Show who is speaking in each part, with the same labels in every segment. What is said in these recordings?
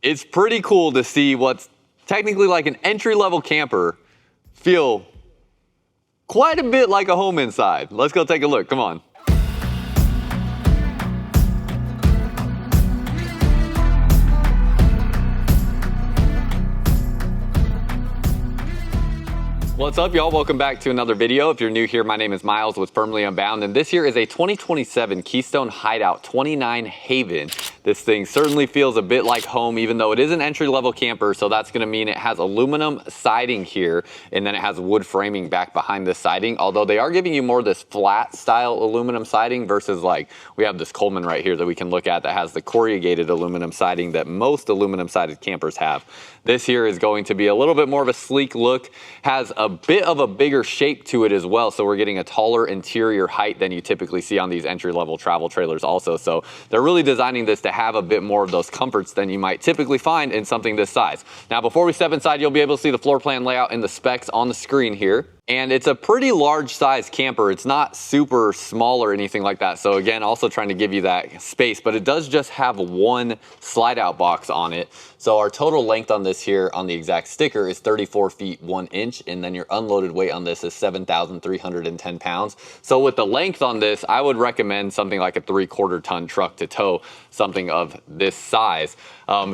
Speaker 1: it's pretty cool to see what's technically like an entry-level camper feel quite a bit like a home inside. Let's go take a look, come on. What's up, y'all? Welcome back to another video. If you're new here, my name is Miles with Firmly Unbound, and this here is a 2027 Keystone Hideout 29HAVEN. This thing certainly feels a bit like home, even though it is an entry-level camper, so that's gonna mean it has aluminum siding here, and then it has wood framing back behind this siding, although they are giving you more of this flat style aluminum siding versus like, we have this Coleman right here that we can look at that has the corrugated aluminum siding that most aluminum sided campers have. This here is going to be a little bit more of a sleek look, has a bit of a bigger shape to it as well, so we're getting a taller interior height than you typically see on these entry-level travel trailers also. So they're really designing this to have a bit more of those comforts than you might typically find in something this size. Now before we step inside, you'll be able to see the floor plan layout and the specs on the screen here. And it's a pretty large size camper. It's not super small or anything like that. So again, also trying to give you that space, but it does just have one slide out box on it. So our total length on this here on the exact sticker is 34 feet 1 inch. And then your unloaded weight on this is 7,310 pounds. So with the length on this, I would recommend something like a 3/4 ton truck to tow something of this size.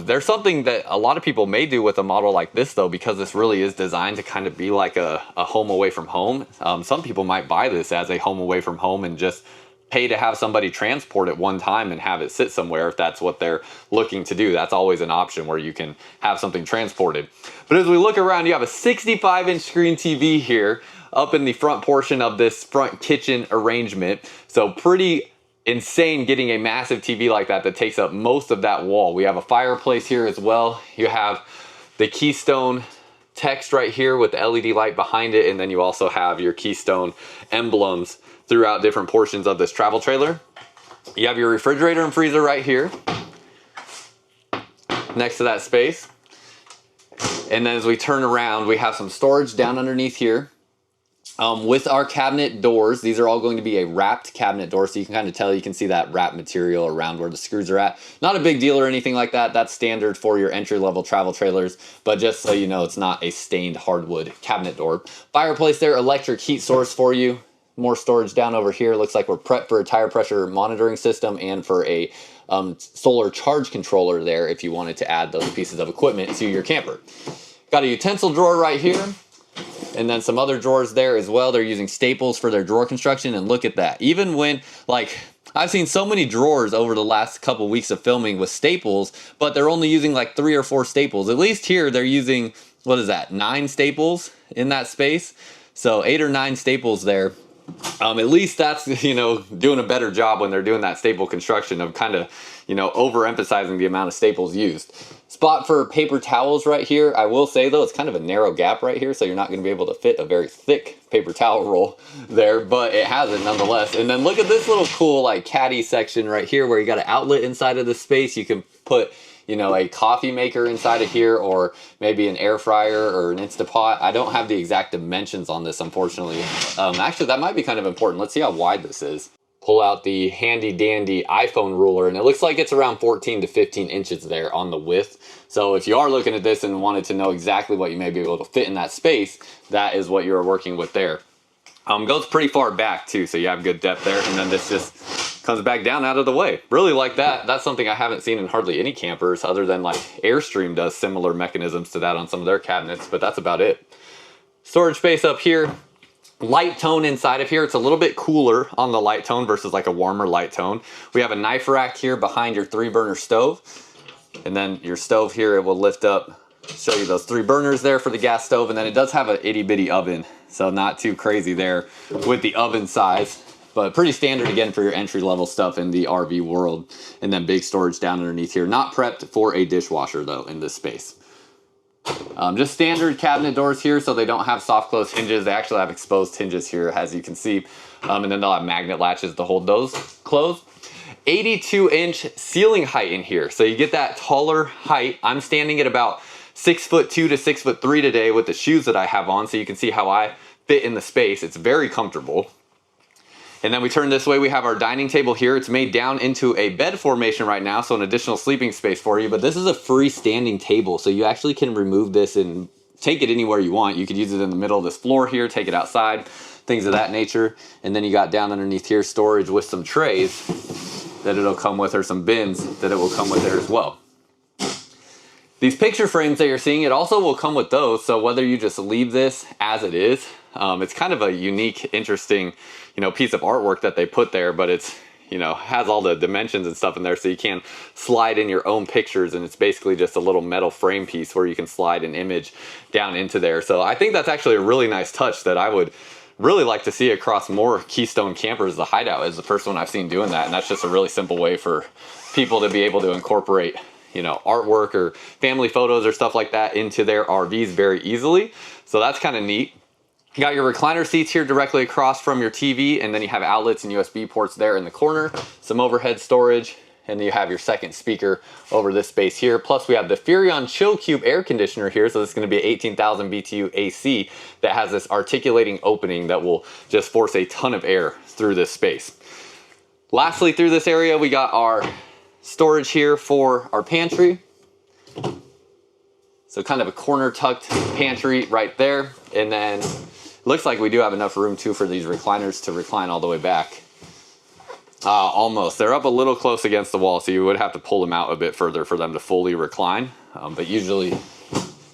Speaker 1: There's something that a lot of people may do with a model like this though, because this really is designed to kind of be like a home away from home. Some people might buy this as a home away from home and just pay to have somebody transport it one time and have it sit somewhere if that's what they're looking to do. That's always an option where you can have something transported. But as we look around, you have a 65-inch screen TV here up in the front portion of this front kitchen arrangement. So pretty insane getting a massive TV like that that takes up most of that wall. We have a fireplace here as well. You have the Keystone text right here with the LED light behind it, and then you also have your Keystone emblems throughout different portions of this travel trailer. You have your refrigerator and freezer right here next to that space. And then as we turn around, we have some storage down underneath here. With our cabinet doors, these are all going to be a wrapped cabinet door, so you can kind of tell, you can see that wrap material around where the screws are at. Not a big deal or anything like that. That's standard for your entry-level travel trailers, but just so you know, it's not a stained hardwood cabinet door. Fireplace there, electric heat source for you. More storage down over here. Looks like we're prepped for a tire pressure monitoring system and for a solar charge controller there if you wanted to add those pieces of equipment to your camper. Got a utensil drawer right here. And then some other drawers there as well. They're using staples for their drawer construction, and look at that. Even when, like, I've seen so many drawers over the last couple weeks of filming with staples, but they're only using like 3 or 4 staples. At least here they're using, what is that, 9 staples in that space? So 8 or 9 staples there. At least that's, you know, doing a better job when they're doing that staple construction of kind of, you know, overemphasizing the amount of staples used. Spot for paper towels right here. I will say though, it's kind of a narrow gap right here, so you're not going to be able to fit a very thick paper towel roll there, but it has it nonetheless. And then look at this little cool like caddy section right here where you got an outlet inside of the space. You can put, you know, a coffee maker inside of here, or maybe an air fryer or an Instapot. I don't have the exact dimensions on this, unfortunately. Actually, that might be kind of important. Let's see how wide this is. Pull out the handy dandy iPhone ruler, and it looks like it's around 14 to 15 inches there on the width. So if you are looking at this and wanted to know exactly what you may be able to fit in that space, that is what you're working with there. Goes pretty far back too, so you have good depth there, and then this just comes back down out of the way. Really like that. That's something I haven't seen in hardly any campers other than like Airstream does similar mechanisms to that on some of their cabinets, but that's about it. Storage space up here. Light tone inside of here. It's a little bit cooler on the light tone versus like a warmer light tone. We have a knife rack here behind your 3-burner stove. And then your stove here, it will lift up, show you those 3 burners there for the gas stove. And then it does have an itty bitty oven. So not too crazy there with the oven size, but pretty standard again for your entry level stuff in the RV world. And then big storage down underneath here. Not prepped for a dishwasher though in this space. Just standard cabinet doors here, so they don't have soft close hinges. They actually have exposed hinges here, as you can see. And then they'll have magnet latches to hold those closed. 82-inch ceiling height in here. So you get that taller height. I'm standing at about 6'2" to 6'3" today with the shoes that I have on, so you can see how I fit in the space. It's very comfortable. And then we turn this way, we have our dining table here. It's made down into a bed formation right now, so an additional sleeping space for you. But this is a freestanding table, so you actually can remove this and take it anywhere you want. You could use it in the middle of this floor here, take it outside, things of that nature. And then you got down underneath here storage with some trays that it'll come with, or some bins that it will come with there as well. These picture frames that you're seeing, it also will come with those. So whether you just leave this as it is, it's kind of a unique, interesting, piece of artwork that they put there, but it's, has all the dimensions and stuff in there, so you can slide in your own pictures, and it's basically just a little metal frame piece where you can slide an image down into there. So I think that's actually a really nice touch that I would really like to see across more Keystone campers. The Hideout is the first one I've seen doing that, and that's just a really simple way for people to be able to incorporate artwork or family photos or stuff like that into their RVs very easily. So that's kind of neat. You got your recliner seats here directly across from your TV, and then you have outlets and USB ports there in the corner, some overhead storage, and then you have your second speaker over this space here. Plus we have the Furrion Chill Cube air conditioner here, so this is going to be 18,000 BTU AC that has this articulating opening that will just force a ton of air through this space. Lastly, through this area we got our storage here for our pantry. So kind of a corner tucked pantry right there, and then looks like we do have enough room too for these recliners to recline all the way back. Almost. They're up a little close against the wall, so you would have to pull them out a bit further for them to fully recline. But usually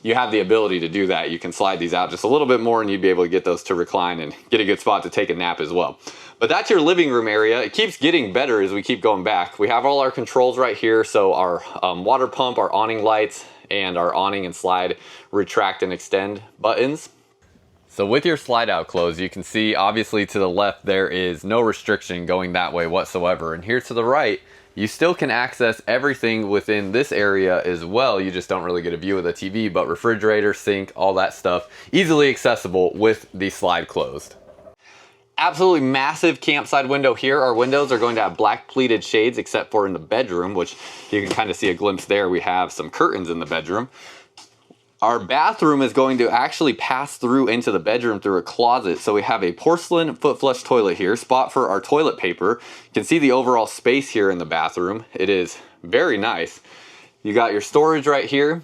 Speaker 1: you have the ability to do that. You can slide these out just a little bit more and you'd be able to get those to recline and get a good spot to take a nap as well. But that's your living room area. It keeps getting better as we keep going back. We have all our controls right here. So our water pump, our awning lights, and our awning and slide retract and extend buttons. So with your slide out close, you can see obviously to the left there is no restriction going that way whatsoever. And here to the right, you still can access everything within this area as well. You just don't really get a view of the TV, but refrigerator, sink, all that stuff, easily accessible with the slide closed. Absolutely massive campside window here. Our windows are going to have black pleated shades except for in the bedroom, which you can kind of see a glimpse there. We have some curtains in the bedroom. Our bathroom is going to actually pass through into the bedroom through a closet. So we have a porcelain foot flush toilet here, spot for our toilet paper. You can see the overall space here in the bathroom. It is very nice. You got your storage right here.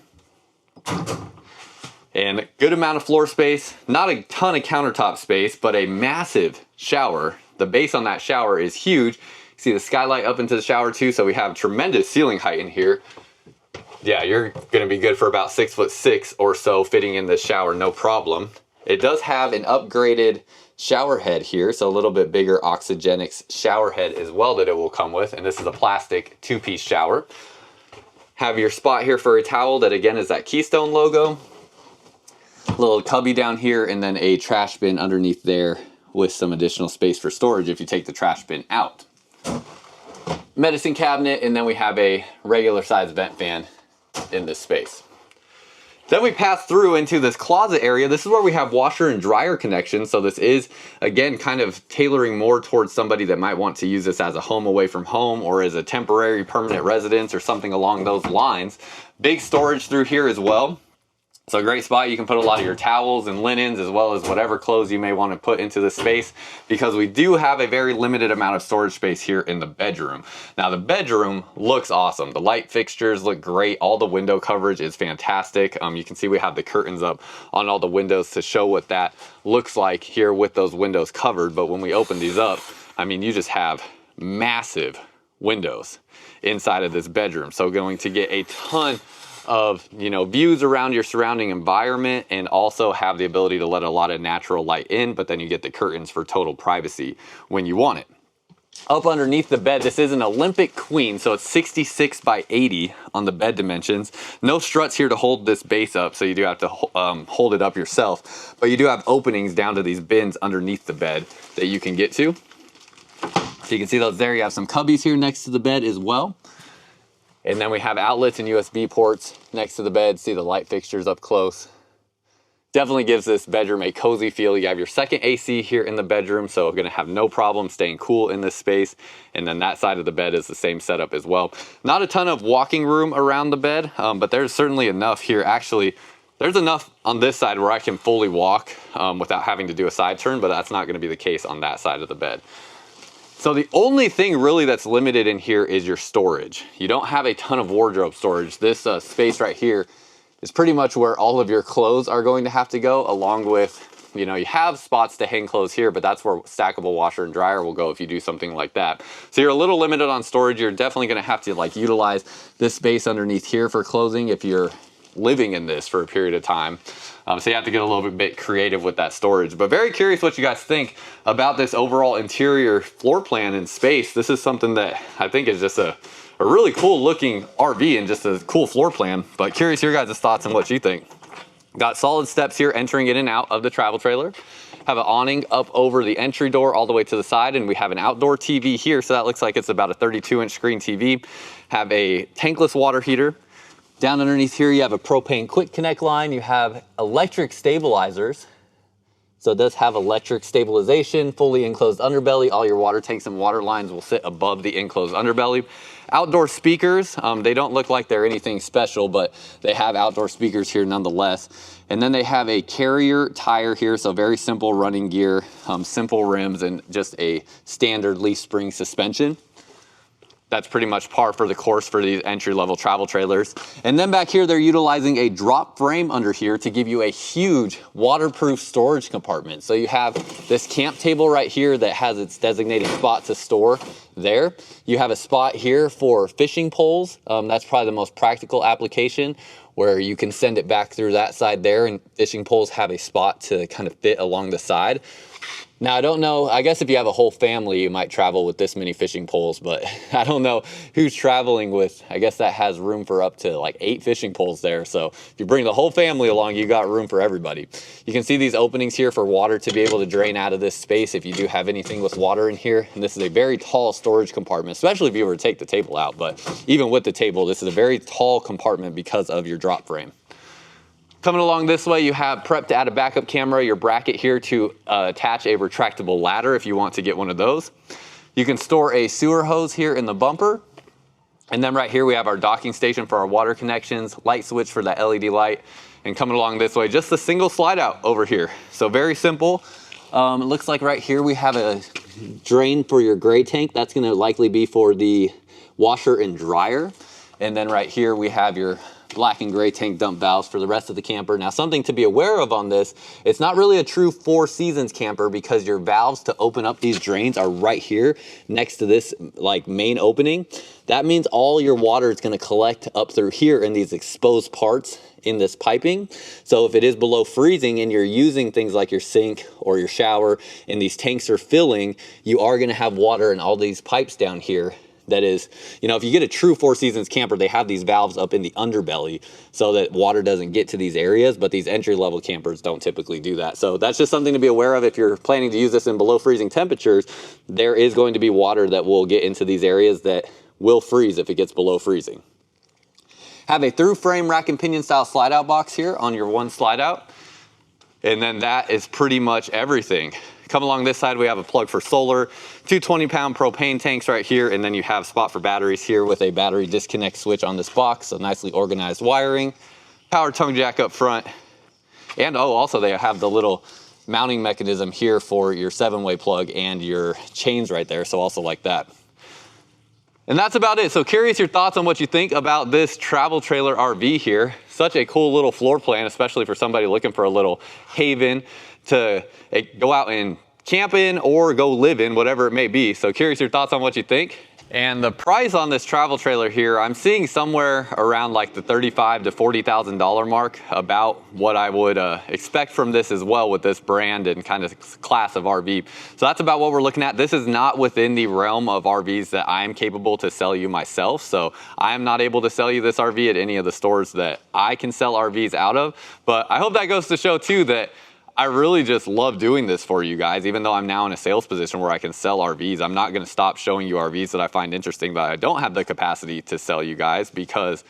Speaker 1: And a good amount of floor space. Not a ton of countertop space, but a massive shower. The base on that shower is huge. You see the skylight up into the shower too, so we have tremendous ceiling height in here. Yeah, you're gonna be good for about 6'6" or so fitting in this shower, no problem. It does have an upgraded shower head here, so a little bit bigger Oxygenics shower head as well that it will come with, and this is a plastic 2-piece shower. Have your spot here for a towel that again is that Keystone logo. Little cubby down here, and then a trash bin underneath there with some additional space for storage if you take the trash bin out. Medicine cabinet, and then we have a regular size vent fan in this space. Then we pass through into this closet area. This is where we have washer and dryer connections. So this is, again, kind of tailoring more towards somebody that might want to use this as a home away from home or as a temporary permanent residence or something along those lines. Big storage through here as well. So a great spot. You can put a lot of your towels and linens as well as whatever clothes you may want to put into this space, because we do have a very limited amount of storage space here in the bedroom. Now the bedroom looks awesome. The light fixtures look great. All the window coverage is fantastic. You can see we have the curtains up on all the windows to show what that looks like here with those windows covered. But when we open these up, I mean, you just have massive windows inside of this bedroom. So going to get a ton of views around your surrounding environment, and also have the ability to let a lot of natural light in, but then you get the curtains for total privacy when you want it. Up underneath the bed, this is an Olympic queen, so it's 66 by 80 on the bed dimensions. No struts here to hold this base up, so you do have to hold it up yourself, but you do have openings down to these bins underneath the bed that you can get to. So you can see those there. You have some cubbies here next to the bed as well. And then we have outlets and USB ports next to the bed. See the light fixtures up close. Definitely gives this bedroom a cozy feel. You have your second AC here in the bedroom, so gonna have no problem staying cool in this space. And then that side of the bed is the same setup as well. Not a ton of walking room around the bed, but there's certainly enough here. Actually, there's enough on this side where I can fully walk without having to do a side turn, but that's not gonna be the case on that side of the bed. So the only thing really that's limited in here is your storage. You don't have a ton of wardrobe storage. This space right here is pretty much where all of your clothes are going to have to go, along with, you know, you have spots to hang clothes here, but that's where stackable washer and dryer will go if you do something like that. So you're a little limited on storage. You're definitely gonna have to like utilize this space underneath here for clothing if you're living in this for a period of time. So you have to get a little bit creative with that storage. But very curious what you guys think about this overall interior floor plan and space. This is something that I think is just a really cool looking RV and just a cool floor plan. But curious your guys' thoughts on what you think. Got solid steps here entering in and out of the travel trailer. Have an awning up over the entry door all the way to the side, and we have an outdoor TV here, so that looks like it's about a 32-inch screen TV. Have a tankless water heater. Down underneath here, you have a propane quick connect line. You have electric stabilizers. So it does have electric stabilization, fully enclosed underbelly. All your water tanks and water lines will sit above the enclosed underbelly. Outdoor speakers, they don't look like they're anything special, but they have outdoor speakers here nonetheless. And then they have a carrier tire here, so very simple running gear, simple rims, and just a standard leaf spring suspension. That's pretty much par for the course for these entry-level travel trailers. And then back here, they're utilizing a drop frame under here to give you a huge waterproof storage compartment. So you have this camp table right here that has its designated spot to store there. You have a spot here for fishing poles. That's probably the most practical application, where you can send it back through that side there, and fishing poles have a spot to kind of fit along the side. Now, I don't know, I guess if you have a whole family, you might travel with this many fishing poles, but I don't know who's traveling with, I guess that has room for up to like 8 fishing poles there. So if you bring the whole family along, you got room for everybody. You can see these openings here for water to be able to drain out of this space if you do have anything with water in here. And this is a very tall storage compartment, especially if you were to take the table out. But even with the table, this is a very tall compartment because of your drop frame. Coming along this way, you have prep to add a backup camera, your bracket here to attach a retractable ladder if you want to get one of those. You can store a sewer hose here in the bumper. And then right here, we have our docking station for our water connections, light switch for that LED light. And coming along this way, just a single slide out over here. So very simple. It looks like right here, we have a drain for your gray tank. That's gonna likely be for the washer and dryer. And then right here, we have your black and gray tank dump valves for the rest of the camper. Now, something to be aware of on this, it's not really a true 4 seasons camper because your valves to open up these drains are right here next to this like main opening. That means all your water is going to collect up through here in these exposed parts in this piping. So if it is below freezing and you're using things like your sink or your shower and these tanks are filling, you are going to have water in all these pipes down here. That is, you know, if you get a true 4 seasons camper, they have these valves up in the underbelly so that water doesn't get to these areas, but these entry-level campers don't typically do that. So that's just something to be aware of. If you're planning to use this in below freezing temperatures, there is going to be water that will get into these areas that will freeze if it gets below freezing. Have a through frame rack and pinion style slide out box here on your one slide out. And then that is pretty much everything. Come along this side, we have a plug for solar, 2 20-pound propane tanks right here, and then you have a spot for batteries here with a battery disconnect switch on this box, so nicely organized wiring. Power tongue jack up front. And also they have the little mounting mechanism here for your 7-way plug and your chains right there, so also like that. And that's about it. So curious your thoughts on what you think about this travel trailer RV here. Such a cool little floor plan, especially for somebody looking for a little haven to go out and camp in or go live in, whatever it may be. So curious your thoughts on what you think. And the price on this travel trailer here, I'm seeing somewhere around like the $35,000 to $40,000 mark, about what I would expect from this as well with this brand and kind of class of RV. So that's about what we're looking at. This is not within the realm of RVs that I am capable to sell you myself. So I am not able to sell you this RV at any of the stores that I can sell RVs out of. But I hope that goes to show too that I really just love doing this for you guys. Even though I'm now in a sales position where I can sell RVs, I'm not gonna stop showing you RVs that I find interesting, but I don't have the capacity to sell you guys because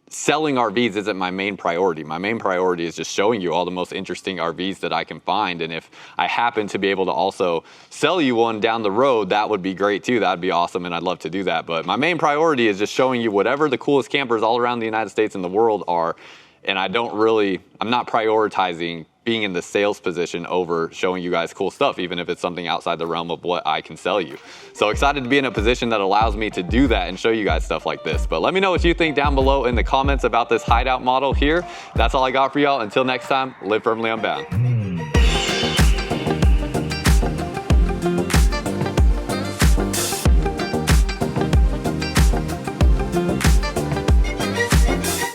Speaker 1: selling RVs isn't my main priority. My main priority is just showing you all the most interesting RVs that I can find. And if I happen to be able to also sell you one down the road, that would be great too. That'd be awesome, and I'd love to do that. But my main priority is just showing you whatever the coolest campers all around the United States and the world are. And I'm not prioritizing being in the sales position over showing you guys cool stuff, even if it's something outside the realm of what I can sell you. So excited to be in a position that allows me to do that and show you guys stuff like this. But let me know what you think down below in the comments about this hideout model here. That's all I got for y'all. Until next time, live firmly unbound.